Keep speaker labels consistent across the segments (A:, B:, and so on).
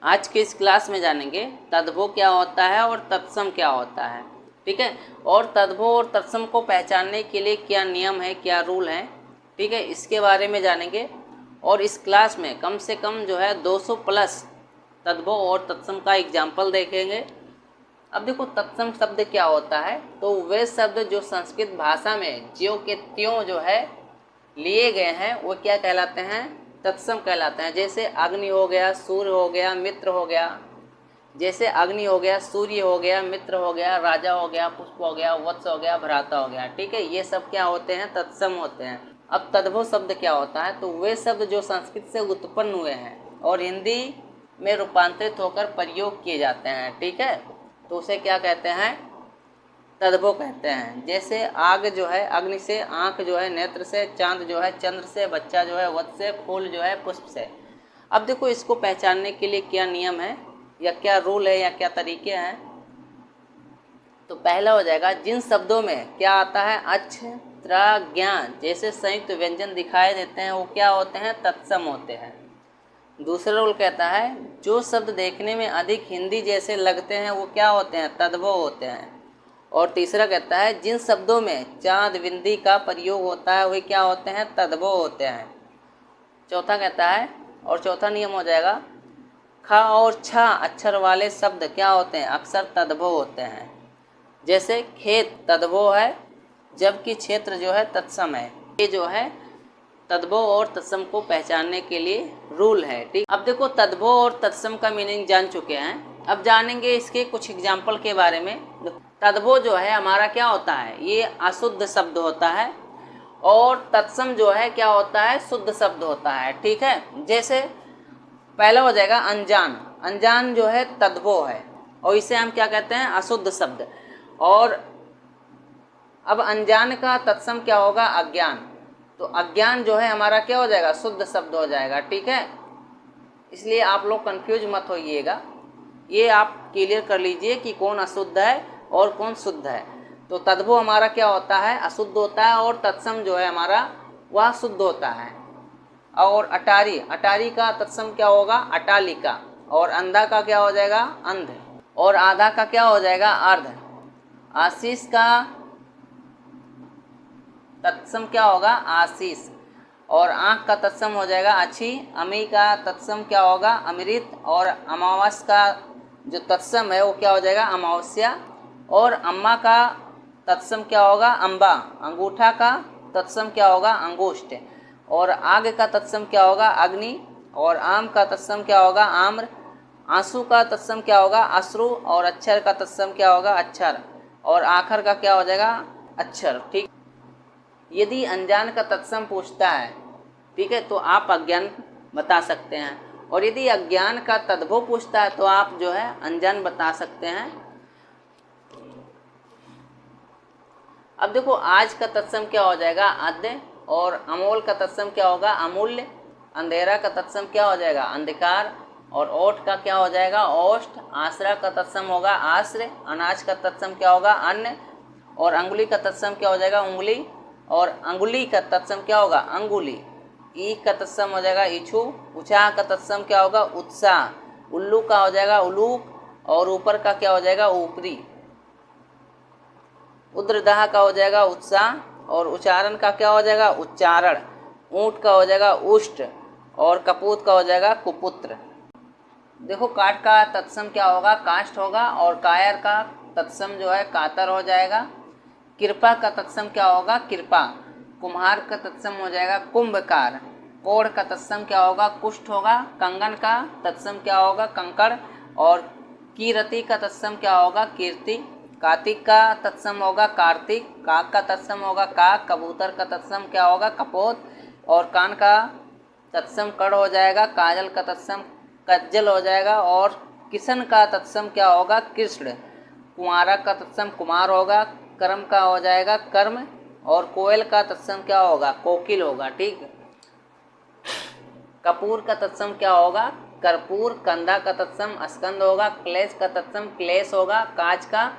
A: आज के इस क्लास में जानेंगे तद्भव क्या होता है और तत्सम क्या होता है। ठीक है, और तद्भव और तत्सम को पहचानने के लिए क्या नियम है, क्या रूल है, ठीक है, इसके बारे में जानेंगे। और इस क्लास में कम से कम जो है 200 प्लस तद्भव और तत्सम का एग्जाम्पल देखेंगे। अब देखो तत्सम शब्द क्या होता है, तो वे शब्द जो संस्कृत भाषा में ज्यों के त्यों जो है लिए गए हैं वो क्या कहलाते हैं, तत्सम कहलाते हैं। जैसे अग्नि हो गया, सूर्य हो गया, मित्र हो गया। जैसे अग्नि हो गया, सूर्य हो गया, मित्र हो गया, राजा हो गया, पुष्प हो गया, वत्स हो गया, भ्राता हो गया। ठीक है, ये सब क्या होते हैं, तत्सम होते हैं। अब तद्भव शब्द क्या होता है, तो वे शब्द जो संस्कृत से उत्पन्न हुए हैं और हिंदी में रूपांतरित होकर प्रयोग किए जाते हैं। ठीक है, तो उसे क्या कहते हैं, तद्भव कहते हैं। जैसे आग जो है अग्नि से, आंख जो है नेत्र से, चांद जो है चंद्र से, बच्चा जो है वत्स से, फूल जो है पुष्प से। अब देखो इसको पहचानने के लिए क्या नियम है या क्या रूल है या क्या तरीके हैं। तो पहला हो जाएगा, जिन शब्दों में क्या आता है, अच्छ त्र ज्ञान जैसे संयुक्त व्यंजन दिखाई देते हैं वो क्या होते हैं, तत्सम होते हैं। दूसरा रूल कहता है, जो शब्द देखने में अधिक हिंदी जैसे लगते हैं वो क्या होते हैं, तद्भव होते हैं। और तीसरा कहता है, जिन शब्दों में चांद बिंदी का प्रयोग होता है वे क्या होते हैं, तद्भव होते हैं। चौथा कहता है, और चौथा नियम हो जाएगा, ख और छ अक्षर वाले शब्द क्या होते हैं, अक्सर तद्भव होते हैं। जैसे खेत तद्भव है जबकि क्षेत्र जो है तत्सम है। ये जो है तद्भव और तत्सम को पहचानने के लिए रूल है। ठीक, अब देखो तद्भव और तत्सम का मीनिंग जान चुके हैं, अब जानेंगे इसके कुछ एग्जाम्पल के बारे में। तद्भव जो है हमारा क्या होता है, ये अशुद्ध शब्द होता है, और तत्सम जो है क्या होता है, शुद्ध शब्द होता है। ठीक है, जैसे पहला हो जाएगा अनजान, अनजान जो है तद्भव है और इसे हम क्या कहते हैं, अशुद्ध शब्द। और अब अनजान का तत्सम क्या होगा, अज्ञान, तो अज्ञान जो है हमारा क्या हो जाएगा, शुद्ध शब्द हो जाएगा। ठीक है, इसलिए आप लोग कंफ्यूज मत होइएगा, ये आप क्लियर कर लीजिए कि कौन अशुद्ध है और कौन शुद्ध है। तो तद्भव हमारा क्या होता है, अशुद्ध होता है, और तत्सम जो है हमारा वह शुद्ध होता है। और अटारी, अटारी का तत्सम क्या होगा, अटालिका। और अंधा का क्या हो जाएगा, अंध। और आधा का क्या हो जाएगा, अर्ध। आशीष का तत्सम क्या होगा, आशीष। और आँख का तत्सम हो जाएगा अच्छी। अमी का तत्सम क्या होगा, अमृत। और अमावस का जो तत्सम है वो क्या हो जाएगा, अमावस्या। और अम्मा का तत्सम क्या होगा, अम्बा। अंगूठा का तत्सम क्या होगा, अंगुष्ठ। और आग का तत्सम क्या होगा, अग्नि। और आम का तत्सम क्या होगा, आम्र। आंसू का तत्सम क्या होगा, अश्रु। और अक्षर का तत्सम क्या होगा, अक्षर। और आखर का क्या हो जाएगा, अक्षर। ठीक, यदि अनजान का तत्सम पूछता है, ठीक है, तो आप अज्ञान बता सकते हैं। और यदि अज्ञान का तद्भव पूछता है तो आप जो है अनजान बता सकते हैं। अब देखो आज का तत्सम क्या हो जाएगा, आद्य। और अमोल का तत्सम क्या होगा, अमूल्य। अंधेरा का तत्सम क्या हो जाएगा, अंधकार। और ओठ का क्या हो जाएगा, ओष्ठ। आश्रा का तत्सम होगा आश्रय। अनाज का तत्सम क्या होगा, अन्न। और अंगुली का तत्सम क्या हो जाएगा, उंगली। और अंगुली का तत्सम क्या होगा, अंगुली। ई का तत्सम हो जाएगा इच्छू। उत्साह का तत्सम क्या होगा, उत्साह। उल्लू का हो जाएगा उलूक। और ऊपर का क्या हो जाएगा, ऊपरी। उद्रदाह का हो जाएगा उत्साह। और उच्चारण का क्या हो जाएगा, उच्चारण। ऊंट का हो जाएगा उष्ट। और कपूत का हो जाएगा कुपुत्र। देखो काठ का तत्सम क्या होगा, काष्ठ होगा। और कायर का तत्सम जो है कातर हो जाएगा। कृपा का तत्सम क्या होगा, कृपा। कुम्हार का तत्सम हो जाएगा कुंभकार। कोढ़ का तत्सम क्या होगा, कुष्ठ होगा। कंगन का तत्सम क्या होगा, कंकड़। और कीरति का तत्सम क्या होगा, कीर्ति। कार्तिक का तत्सम होगा कार्तिक। काक का तत्सम होगा काक। कबूतर का तत्सम क्या होगा, कपोत। और कान का तत्सम कड़ हो जाएगा। काजल का तत्सम कज्जल हो जाएगा। और किशन का तत्सम क्या होगा, कृष्ण। कुंवारा का तत्सम कुमार होगा। कर्म का हो जाएगा कर्म। और कोयल का तत्सम क्या होगा, कोकिल होगा। ठीक, कपूर का तत्सम क्या होगा, कर्पूर। कंधा का तत्सम स्कंद होगा। क्लेश का तत्सम क्लेश होगा। काज का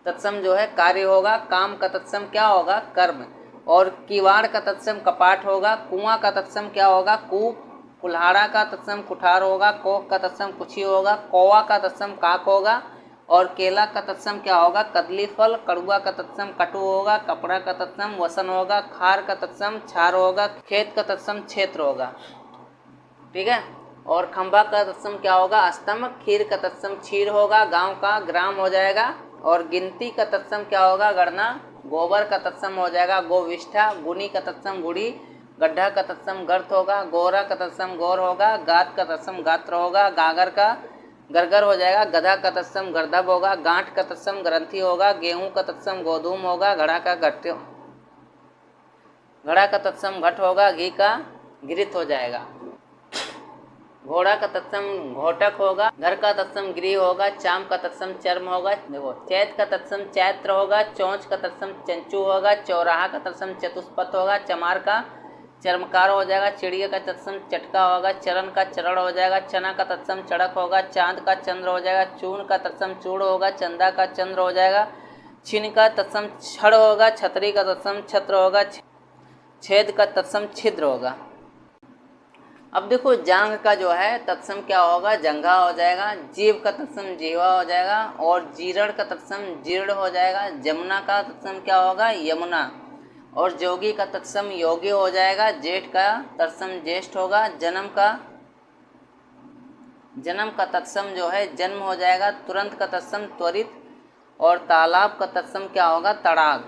A: तत्सम जो है कार्य होगा। काम का तत्सम क्या होगा, कर्म। और किवाड़ का तत्सम कपाट होगा। कुआं का तत्सम क्या होगा, कूप। कुल्हाड़ा का तत्सम कुठार होगा, कोक का तत्सम कुछी होगा, कौवा का तत्सम काक होगा, और केला का तत्सम क्या होगा, कदली फल, कड़ुआ का तत्सम कटु होगा, कपड़ा का तत्सम वसन होगा, खार का तत्सम छार होगा, खेत का तत्सम क्षेत्र होगा। ठीक है। और खंभा का तत्सम क्या होगा, स्तंभ, खीर का तत्सम क्षीर होगा, गांव का ग्राम हो जाएगा, और गिनती का तत्सम क्या होगा, गणना, गोबर का तत्सम हो जाएगा गोविष्ठा, गुनी का तत्सम गुड़ी, गड्ढा का तत्सम गर्त होगा, गोरा का तत्सम गौर होगा, गात का तत्सम गात्र होगा, गागर का गरगर हो जाएगा, गधा का तत्सम गर्दभ होगा, गांठ का तत्सम ग्रंथि होगा, गेहूं का तत्सम गोधूम होगा, घड़ा का तत्सम घट होगा, घी का घृत हो जाएगा, घोड़ा का तत्सम घोटक होगा, घर का तत्सम गृह होगा, चाम का तत्सम चर्म होगा, देखो चैत का तत्सम चैत्र होगा, चौंच का तत्सम चंचू होगा, चौराहा का तत्सम चतुष्पथ होगा, चमार का चर्मकार हो जाएगा, चिड़िया का तत्सम चटका होगा, चरण का चरण हो जाएगा, चना का तत्सम चड़क होगा, चांद का चंद्र हो जाएगा, चूर्ण का तत्सम चूड़ होगा, चंदा का चंद्र हो जाएगा, छिन का तत्सम छड़ होगा, छतरी का तत्सम छत्र होगा, छेद का तत्सम छिद्र होगा। अब देखो जांघ का जो है तत्सम क्या होगा, जंघा हो जाएगा, जीव का तत्सम जीवा हो जाएगा, और जीर्ण का तत्सम जीर्ण हो जाएगा, जमुना का तत्सम क्या होगा, यमुना, और जोगी का तत्सम योगी हो जाएगा, जेठ का तत्सम ज्येष्ठ होगा, जन्म का तत्सम जो है जन्म हो जाएगा, तुरंत का तत्सम त्वरित, और तालाब का तत्सम क्या होगा, तड़ाग,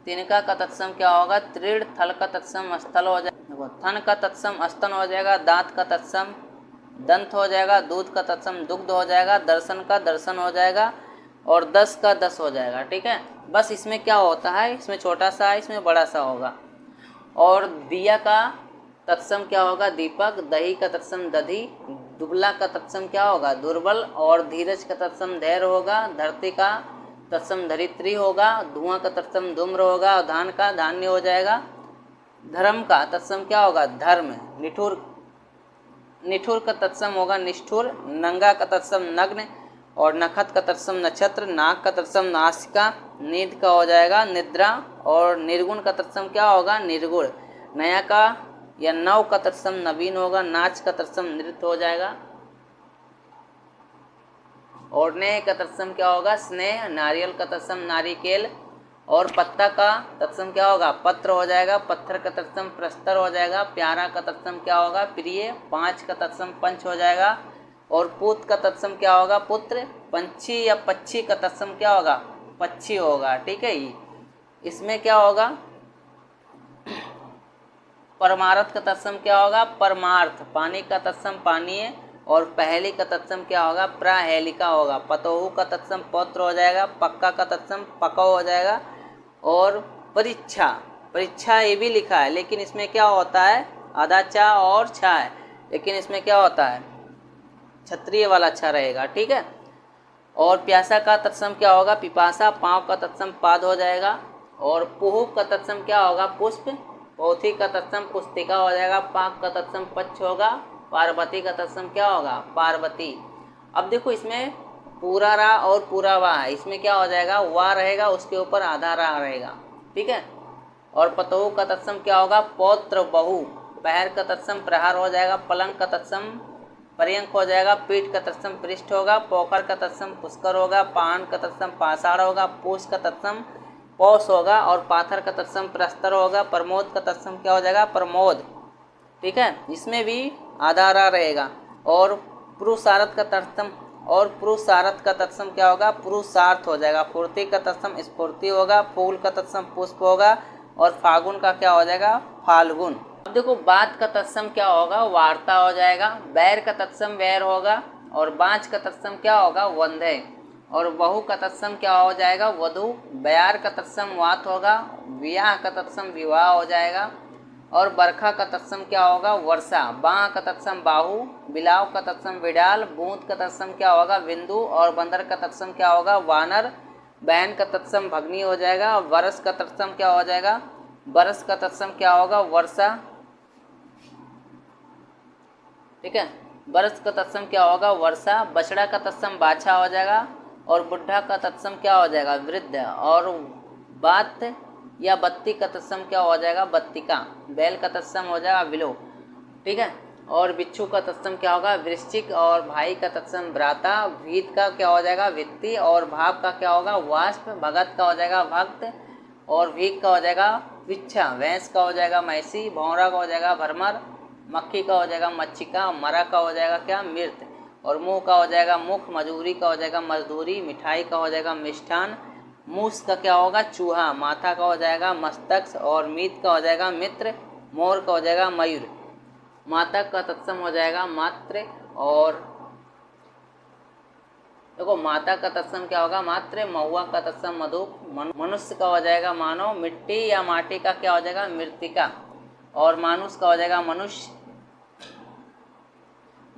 A: तिनका का तत्सम क्या होगा, तृण, थल का तत्सम स्थल हो जाएगा, थन का तत्सम स्तन हो जाएगा, दांत का तत्सम दंत हो जाएगा, दूध का तत्सम दुग्ध हो जाएगा, दर्शन का दर्शन हो जाएगा, और दस का दस हो जाएगा। ठीक है। बस इसमें क्या होता है, इसमें छोटा सा है, इसमें बड़ा सा होगा। और दिया का तत्सम क्या होगा, दीपक, दही का तत्सम दधी, दुबला का तत्सम क्या होगा, दुर्बल, और धीरज का तत्सम धैर्य होगा, धरती का तत्सम धरित्री होगा, धुआं का तत्सम धूम्र होगा, और धान का धान्य हो जाएगा, धर्म का तत्सम क्या होगा, धर्म, निठुर का तत्सम होगा निष्ठुर, नंगा का तत्सम नग्न, और नखत का तत्सम नक्षत्र, नाक का तत्सम नासिका, नींद का हो जाएगा निद्रा, और निर्गुण का तत्सम क्या होगा, निर्गुण, नया का या नव का तत्सम नवीन होगा, नाच का तत्सम नृत्य हो जाएगा, और नेह का तत्सम क्या होगा, स्नेह, नारियल का तत्सम नारिकेल, और पत्ता का तत्सम क्या होगा, पत्र हो जाएगा, पत्थर का तत्सम प्रस्तर हो जाएगा, प्यारा का तत्सम क्या होगा, प्रिय, पांच का तत्सम पंच हो जाएगा, और पूत का तत्सम क्या होगा, पुत्र, पंछी या पक्षी का तत्सम क्या होगा, पक्षी होगा। ठीक है। इसमें क्या होगा, परमार्थ का तत्सम क्या होगा, परमार्थ, पानी का तत्सम पानीय, और पहली का तत्सम क्या होगा, प्राहेलिका होगा, पतोहू का तत्सम पौत्र हो जाएगा, पक्का का तत्सम पकौ हो जाएगा, और परीक्षा, परीक्षा ये भी लिखा है लेकिन इसमें क्या होता है, आधा चा और छा है, लेकिन इसमें क्या होता है, क्षत्रिय वाला अच्छा रहेगा। ठीक है। और प्यासा का तत्सम क्या होगा, पिपासा, पाँव का तत्सम पाद हो जाएगा, और पुहु का तत्सम क्या होगा, पुष्प, पौथी का तत्सम पुस्तिका हो जाएगा, पाक का तत्सम पक्ष होगा, पार्वती का तत्सम क्या होगा, पार्वती। अब देखो इसमें पूरा रा और पूरा वा है, इसमें क्या हो जाएगा, वा रहेगा, उसके ऊपर आधा रा रहेगा। ठीक है। और पतहु का तत्सम क्या होगा, पौत्र बहु, पैर का तत्सम प्रहार हो जाएगा, पलंग का तत्सम पर्यंक हो जाएगा, पीठ का तत्सम पृष्ठ होगा, पोखर का तत्सम पुष्कर होगा, पान का तत्सम पाषाण होगा, पूष का तत्सम पौष होगा, और पाथर का तत्सम प्रस्तर होगा, प्रमोद का तत्सम क्या हो जाएगा, प्रमोद। ठीक है। इसमें भी आधारा रहेगा। और पुरुषार्थ का तत्सम, और पुरुषार्थ का तत्सम क्या होगा, पुरुषार्थ हो जाएगा, फूर्ति का तत्सम स्फूर्ति होगा, फूल का तत्सम पुष्प होगा, और फागुन का क्या हो जाएगा, फाल्गुन। अब देखो बात का तत्सम क्या होगा, वार्ता हो जाएगा, बैर का तत्सम वैर होगा, और बाँच का तत्सम क्या होगा, वंदे, और बहु का तत्सम क्या हो जाएगा, वधु, ब्यार का तत्सम वात होगा, विवाह का तत्सम विवाह हो जाएगा, और बरखा का तत्सम क्या होगा, वर्षा, बाँ का तत्सम बाहु, बिलाव का तत्सम बिडाल, बूंद का तत्सम क्या होगा, बिंदु, और बंदर का तत्सम क्या होगा, वानर, बैन का तत्सम भग्नी हो जाएगा, और बरस का तत्सम क्या हो जाएगा, बरस का तत्सम क्या होगा, वर्षा। ठीक है। बरस का तत्सम क्या होगा, वर्षा, बछड़ा का तत्सम बाछा हो जाएगा, और बुढ़ा का तत्सम क्या हो जाएगा, वृद्ध, और बात या बत्ती का तत्सम क्या हो जाएगा, बत्तिका, बैल का तत्सम हो जाएगा विलो। ठीक है। और बिच्छू का तत्सम क्या होगा, वृश्चिक। और भाई का तत्सम भ्राता। भीत का क्या हो जाएगा, वित्ती। और भाव का क्या होगा, वाष्प। भगत का हो जाएगा भक्त। और भीख का हो जाएगा विच्छा। भैंस का हो जाएगा मैसी। भौरा का हो जाएगा भरमर। मक्खी का हो जाएगा मच्छिका। मरा का हो जाएगा क्या, मृत। और मुंह का हो जाएगा मुख। मजूरी का हो जाएगा मजदूरी। मिठाई का हो जाएगा मिष्ठान। मूस का क्या होगा, चूहा। माथा का हो जाएगा मस्तक। और मीत का हो जाएगा मित्र। मोर का हो जाएगा मयूर। माता का तत्सम हो जाएगा मात्र। और देखो माता का तत्सम क्या होगा, मात्र। महुआ का तत्सम मधु। मनुष्य का हो जाएगा मानव। मिट्टी या माटी का क्या हो जाएगा, मृतिका। और मानुष का हो जाएगा मनुष्य।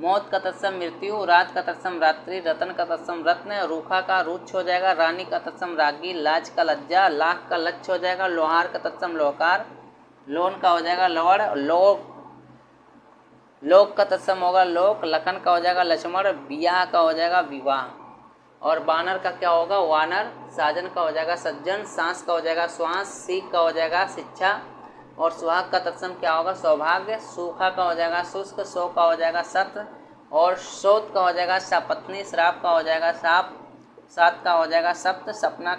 A: मौत का तत्सम मृत्यु। रात का तत्सम रात्रि। रतन का तत्सम रत्न। रूखा का रुच्छ हो जाएगा। रानी का तत्सम रागी। लाज का लज्जा। लाख का लक्ष्य हो जाएगा। लोहार का तत्सम लोहकार। लोन का हो जाएगा लवड़। लोक का तत्सम होगा लोक। लखन का हो जाएगा लक्ष्मण। बियाह का हो जाएगा विवाह। और बानर का क्या होगा, वानर। साजन का हो जाएगा सज्जन। सांस का हो जाएगा श्वास। सीख का हो जाएगा शिक्षा। और सुहाग का तत्सम क्या होगा, सौभाग्य। सूखा का हो जाएगा शुष्क। सो का हो जाएगा सत। और शोध का हो जाएगा सपत्नी। श्राप का हो जाएगा साप। सात का हो जाएगा सप्त। सपना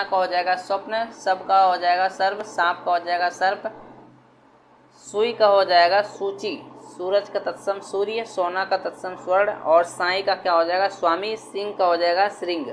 A: का हो जाएगा स्वप्न। सब का हो जाएगा सर्व। सांप का हो जाएगा सर्प। सुई का हो जाएगा सूची। सूरज का तत्सम सूर्य। सोना का तत्सम स्वर्ण। और साई का क्या हो जाएगा स्वामी। सिंह का हो जाएगा श्रृंग।